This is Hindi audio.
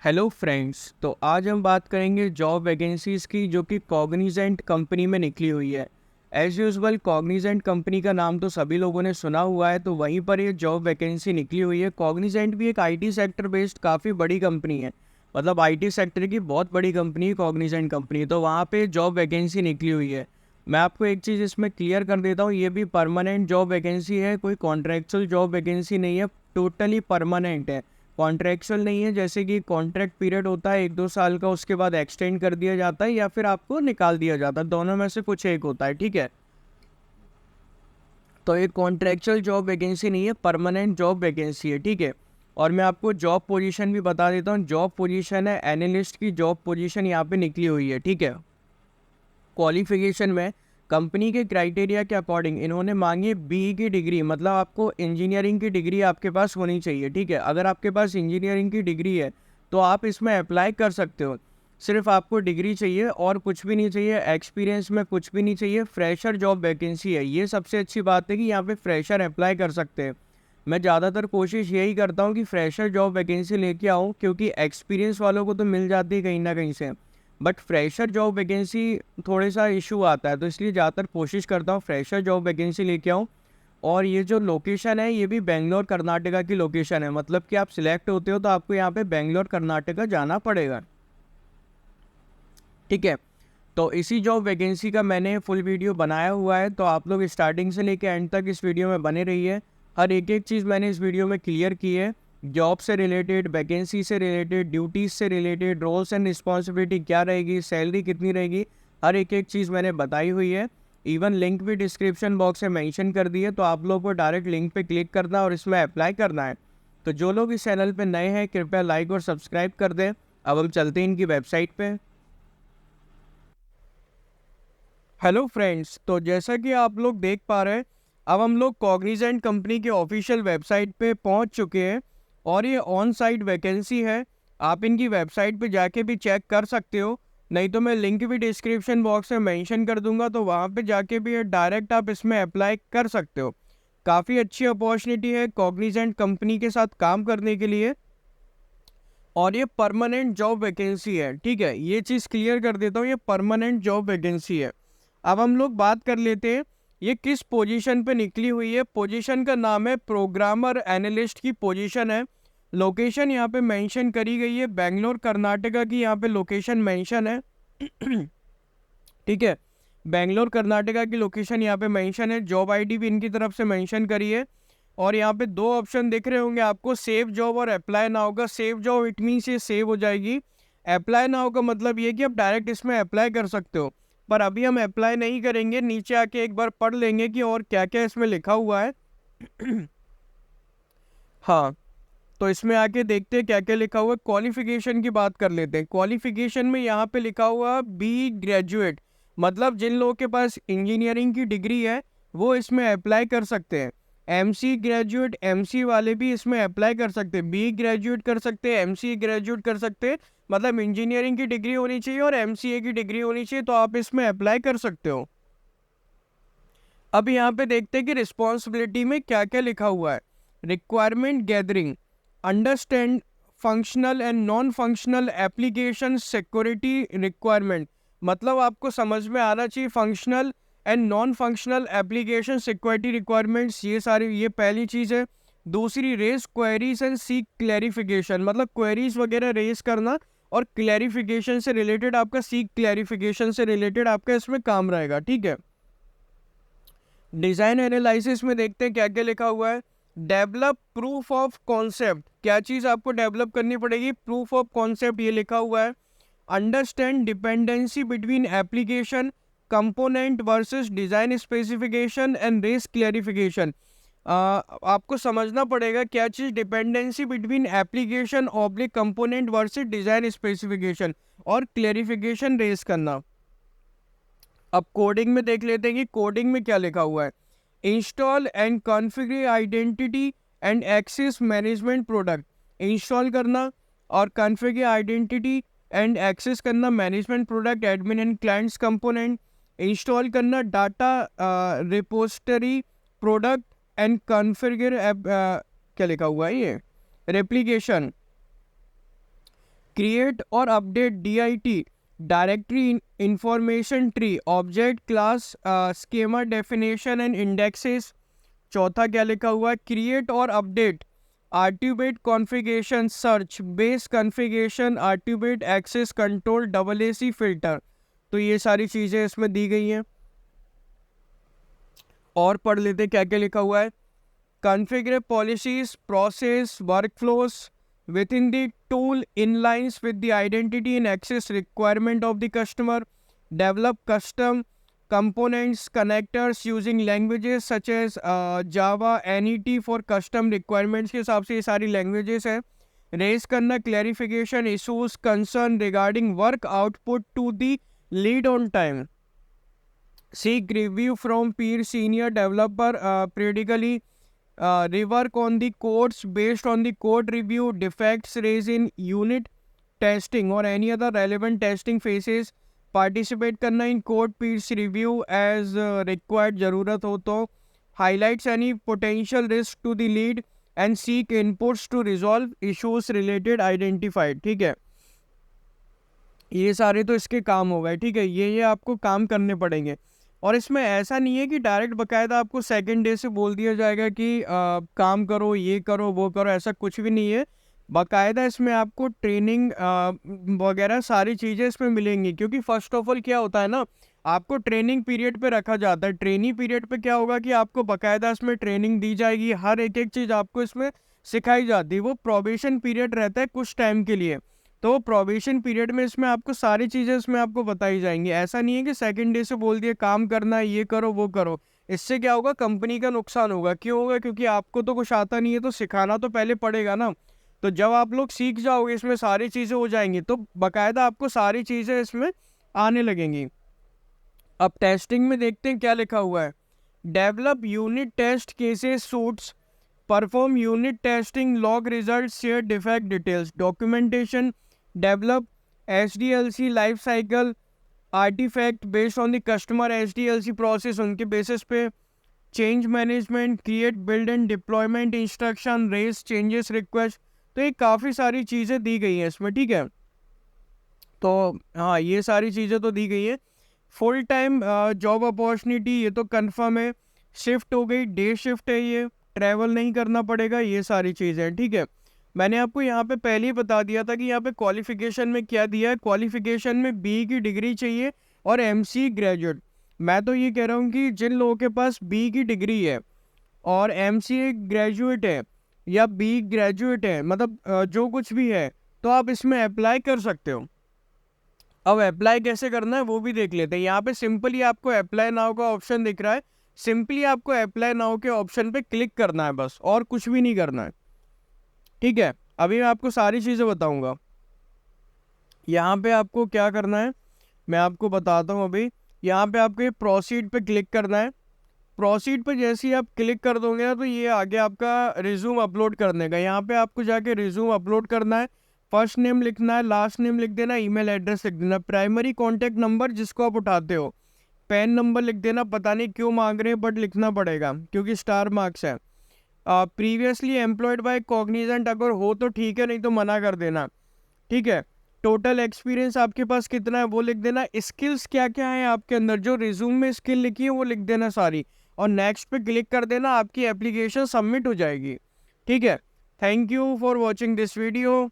Hello friends. तो आज हम बात करेंगे जॉब वैकेंसीज़ की जो कि कॉग्निजेंट कंपनी में निकली हुई है। एज़ यूजुअल कॉग्निजेंट कंपनी का नाम तो सभी लोगों ने सुना हुआ है, तो वहीं पर ये जॉब वैकेंसी निकली हुई है। कॉग्निजेंट भी एक आईटी सेक्टर बेस्ड काफ़ी बड़ी कंपनी है, मतलब आईटी सेक्टर की बहुत बड़ी कंपनी है कॉग्निजेंट कंपनी, तो वहाँ पे जॉब वैकेंसी निकली हुई है। मैं आपको एक चीज़ इसमें क्लियर कर देता हूँ, ये भी परमानेंट जॉब वैकेंसी है, कोई कॉन्ट्रेक्चुअल जॉब वैकेंसी नहीं है, टोटली परमानेंट है। कॉन्ट्रैक्चुअल नहीं है, जैसे कि कॉन्ट्रैक्ट पीरियड होता है 1-2 साल का, उसके बाद एक्सटेंड कर दिया जाता है या फिर आपको निकाल दिया जाता है, दोनों में से कुछ एक होता है, ठीक है। तो ये कॉन्ट्रैक्चुअल जॉब वैकेंसी नहीं है, परमानेंट जॉब वैकेंसी है, ठीक है। और मैं आपको जॉब पोजीशन भी बता देता हूँ। जॉब पोजीशन है एनालिस्ट की जॉब पोजीशन यहाँ पे निकली हुई है, ठीक है। क्वालिफिकेशन में कंपनी के क्राइटेरिया के अकॉर्डिंग इन्होंने मांगी बीई की डिग्री, मतलब आपको इंजीनियरिंग की डिग्री आपके पास होनी चाहिए, ठीक है। अगर आपके पास इंजीनियरिंग की डिग्री है तो आप इसमें अप्लाई कर सकते हो। सिर्फ आपको डिग्री चाहिए और कुछ भी नहीं चाहिए, एक्सपीरियंस में कुछ भी नहीं चाहिए। फ्रेशर जॉब वैकेंसी है, ये सबसे अच्छी बात है कि यहाँ पे फ्रेशर अप्लाई कर सकते हैं। मैं ज़्यादातर कोशिश यही करता हूँ कि फ्रेशर जॉब वैकेंसी लेके आऊँ, क्योंकि एक्सपीरियंस वालों को तो मिल जाती है कहीं ना कहीं से, बट फ्रेशर जॉब वैकेंसी थोड़े सा इशू आता है, तो इसलिए ज़्यादातर कोशिश करता हूँ फ्रेशर जॉब वैकेंसी लेके आऊँ। और ये जो लोकेशन है ये भी बेंगलोर कर्नाटका की लोकेशन है, मतलब कि आप सिलेक्ट होते हो तो आपको यहाँ पे बेंगलोर कर्नाटका जाना पड़ेगा, ठीक है। तो इसी जॉब वैकेंसी का मैंने फुल वीडियो बनाया हुआ है, तो आप लोग स्टार्टिंग से लेकर एंड तक इस वीडियो में बने रहिए। हर एक एक चीज़ मैंने इस वीडियो में क्लियर की है। जॉब से रिलेटेड, वैकेंसी से रिलेटेड, ड्यूटीज़ से रिलेटेड, रोल्स एंड रिस्पॉन्सिबिलिटी क्या रहेगी, सैलरी कितनी रहेगी, हर एक एक चीज़ मैंने बताई हुई है। इवन लिंक भी डिस्क्रिप्शन बॉक्स में मेंशन कर दी है, तो आप लोग को डायरेक्ट लिंक पे क्लिक करना और इसमें अप्लाई करना है। तो जो लोग इस चैनल पे नए हैं कृपया लाइक और सब्सक्राइब कर दें। अब हम चलते हैं इनकी वेबसाइट पे। हेलो फ्रेंड्स, तो जैसा कि आप लोग देख पा रहे हैं, अब हम लोग कॉग्निजेंट कंपनी के ऑफिशियल वेबसाइट पे पहुंच चुके हैं और ये ऑन साइट वैकेंसी है। आप इनकी वेबसाइट पे जाके भी चेक कर सकते हो, नहीं तो मैं लिंक भी डिस्क्रिप्शन बॉक्स में मेंशन कर दूंगा, तो वहां पे जाके भी डायरेक्ट आप इसमें अप्लाई कर सकते हो। काफ़ी अच्छी अपॉर्चुनिटी है कॉग्निजेंट कंपनी के साथ काम करने के लिए, और ये परमानेंट जॉब वैकेंसी है, ठीक है। ये चीज़ क्लियर कर देता हूँ, ये परमानेंट जॉब वैकेंसी है। अब हम लोग बात कर लेते हैं ये किस पोजीशन पे निकली हुई है। पोजीशन का नाम है प्रोग्रामर एनालिस्ट की पोजीशन है। लोकेशन यहाँ पे मेंशन करी गई है, बेंगलोर कर्नाटका की यहाँ पे लोकेशन मेंशन है ठीक है। बेंगलोर कर्नाटका की लोकेशन यहाँ पे मेंशन है। जॉब आईडी भी इनकी तरफ से मेंशन करी है। और यहाँ पे दो ऑप्शन दिख रहे होंगे आपको, सेव जॉब और अप्लाई नाउ का। सेव जॉब इट मीन्स ये सेव हो जाएगी। अप्लाई नाउ का मतलब ये कि आप डायरेक्ट इसमें अप्लाई कर सकते हो, पर अभी हम अप्लाई नहीं करेंगे। नीचे आके एक बार पढ़ लेंगे कि और क्या क्या इसमें लिखा हुआ है हाँ, तो इसमें आके देखते हैं क्या क्या लिखा हुआ है। क्वालिफिकेशन की बात कर लेते हैं। क्वालिफिकेशन में यहाँ पे लिखा हुआ बी ग्रेजुएट, मतलब जिन लोगों के पास इंजीनियरिंग की डिग्री है वो इसमें अप्लाई कर सकते हैं। एमसी ग्रेजुएट, एमसी वाले भी इसमें अप्लाई कर सकते हैं। बी ग्रेजुएट कर सकते हैं, एमसी ग्रेजुएट कर सकते हैं, मतलब इंजीनियरिंग की डिग्री होनी चाहिए और एमसीए की डिग्री होनी चाहिए, तो आप इसमें अप्लाई कर सकते हो। अब यहाँ पे देखते हैं कि रिस्पॉन्सिबिलिटी में क्या क्या लिखा हुआ है। Requirement gathering, understand functional and non functional application security requirement, मतलब आपको समझ में आना चाहिए functional and non functional application security requirements, ये सारी, ये पहली चीज़ है। दूसरी, raise queries and seek clarification, मतलब क्वेरीज वगैरह रेस करना और क्लैरिफिकेशन से रिलेटेड आपका, सीक क्लैरिफिकेशन से रिलेटेड आपका इसमें काम रहेगा, ठीक है। डिजाइन एनालिसिस में देखते हैं क्या क्या लिखा हुआ है। डेवलप प्रूफ ऑफ कॉन्सेप्ट, क्या चीज़ आपको डेवलप करनी पड़ेगी, प्रूफ ऑफ कॉन्सेप्ट, ये लिखा हुआ है। Understand dependency between application component versus design specification and raise clarification, आपको समझना पड़ेगा क्या चीज़ dependency between application oblique component versus design specification और क्लैरिफिकेशन रेस करना। अब कोडिंग में देख लेते हैं कि कोडिंग में क्या लिखा हुआ है। Install and configure identity and access management product, install करना और कॉन्फ़िगर आइडेंटिटी एंड एक्सेस करना management product admin and clients component, install करना data repository product and configure क्या लिखा हुआ है ये, रेप्लिकेशन, क्रिएट और update DIT directory information tree, object class schema definition and indexes. चौथा क्या लिखा हुआ है, क्रिएट और update attribute configuration search base configuration attribute access control AAC filter. तो ये सारी चीज़ें इसमें दी गई हैं। और पढ़ लेते क्या क्या लिखा हुआ है, configure policies process workflows within the tool in lines with the identity and access requirement of the customer, develop custom components connectors using languages such as Java NET for custom requirements के हिसाब से ये सारी languages है। रेज करना clarification issues concern regarding work output to the lead on time, seek review from peer senior developer periodically, rework on the codes based on the code review, defects raised in unit testing or any other relevant testing phases, participate करना in code peers review as required ज़रूरत हो तो, highlights any potential risk to the lead and seek inputs to resolve issues related identified। ठीक है, ये सारे तो इसके काम हो गए। ठीक है, ये आपको काम करने पड़ेंगे। और इसमें ऐसा नहीं है कि डायरेक्ट बाकायदा आपको सेकंड डे से बोल दिया जाएगा कि काम करो, ये करो, वो करो, ऐसा कुछ भी नहीं है। बाकायदा इसमें आपको ट्रेनिंग वगैरह सारी चीज़ें इसमें मिलेंगी, क्योंकि फ़र्स्ट ऑफ ऑल क्या होता है ना, आपको ट्रेनिंग पीरियड पे रखा जाता है। ट्रेनिंग पीरियड पे क्या होगा कि आपको बाकायदा इसमें ट्रेनिंग दी जाएगी, हर एक चीज़ आपको इसमें सिखाई जाती है। वो प्रोबेशन पीरियड रहता है कुछ टाइम के लिए, तो प्रोबेशन पीरियड में इसमें आपको सारी चीज़ें इसमें आपको बताई जाएंगी। ऐसा नहीं है कि सेकंड डे से बोल दिए काम करना है, ये करो वो करो। इससे क्या होगा, कंपनी का नुकसान होगा। क्यों होगा, क्योंकि आपको तो कुछ आता नहीं है, तो सिखाना तो पहले पड़ेगा ना। तो जब आप लोग सीख जाओगे, इसमें सारी चीज़ें हो जाएंगी, तो बाकायदा आपको सारी चीज़ें इसमें आने लगेंगी। अब टेस्टिंग में देखते हैं क्या लिखा हुआ है, develop unit test cases suites, perform unit testing, log result, share defect details, documentation, develop SDLC life cycle artifact based on the customer SDLC process, उनके बेसिस पे change management, create build and deployment instruction, raise changes request। तो ये काफ़ी सारी चीज़ें दी गई हैं इसमें। ठीक है, तो हाँ, ये सारी चीज़ें तो दी गई है। फुल टाइम जॉब अपॉर्चुनिटी, ये तो कंफर्म है। शिफ्ट हो गई, डे शिफ्ट है, ये ट्रैवल नहीं करना पड़ेगा, ये सारी चीज़ें। ठीक है, मैंने आपको यहाँ पे पहले ही बता दिया था कि यहाँ पे क्वालिफिकेशन में क्या दिया है। क्वालिफिकेशन में BE की डिग्री चाहिए और MCE ग्रेजुएट। मैं तो ये कह रहा हूँ कि जिन लोगों के पास BE की डिग्री है और MCE ग्रेजुएट है या BE ग्रेजुएट है, मतलब जो कुछ भी है, तो आप इसमें अप्लाई कर सकते हो। अब अप्लाई कैसे करना है वो भी देख लेते हैं। यहाँ पे सिंपली आपको अप्लाई नाउ का ऑप्शन दिख रहा है, सिंपली आपको अप्लाई नाउ के ऑप्शन पे क्लिक करना है बस, और कुछ भी नहीं करना है। ठीक है, अभी मैं आपको सारी चीज़ें बताऊंगा। यहाँ पे आपको क्या करना है मैं आपको बताता हूँ। अभी यहाँ पे आपको ये प्रोसीड पे क्लिक करना है। प्रोसीड पे जैसे ही आप क्लिक कर दोगे ना, तो ये आगे आपका रिज्यूम अपलोड करने का। यहाँ पे आपको जाके रिज्यूम अपलोड करना है। फर्स्ट नेम लिखना है, लास्ट नेम लिख देना, ईमेल एड्रेस लिख देना, प्राइमरी कॉन्टैक्ट नंबर जिसको आप उठाते हो, पैन नंबर लिख देना। पता नहीं क्यों मांग रहे हैं, बट लिखना पड़ेगा क्योंकि स्टार मार्क्स है। प्रीवियसली एम्प्लॉयड बाय कॉग्निजेंट अगर हो तो ठीक है, नहीं तो मना कर देना। ठीक है, टोटल एक्सपीरियंस आपके पास कितना है वो लिख देना। स्किल्स क्या क्या है आपके अंदर, जो रिज्यूम में स्किल लिखी है वो लिख देना सारी, और नेक्स्ट पे क्लिक कर देना, आपकी एप्लीकेशन सबमिट हो जाएगी। ठीक है, thank you for watching this video.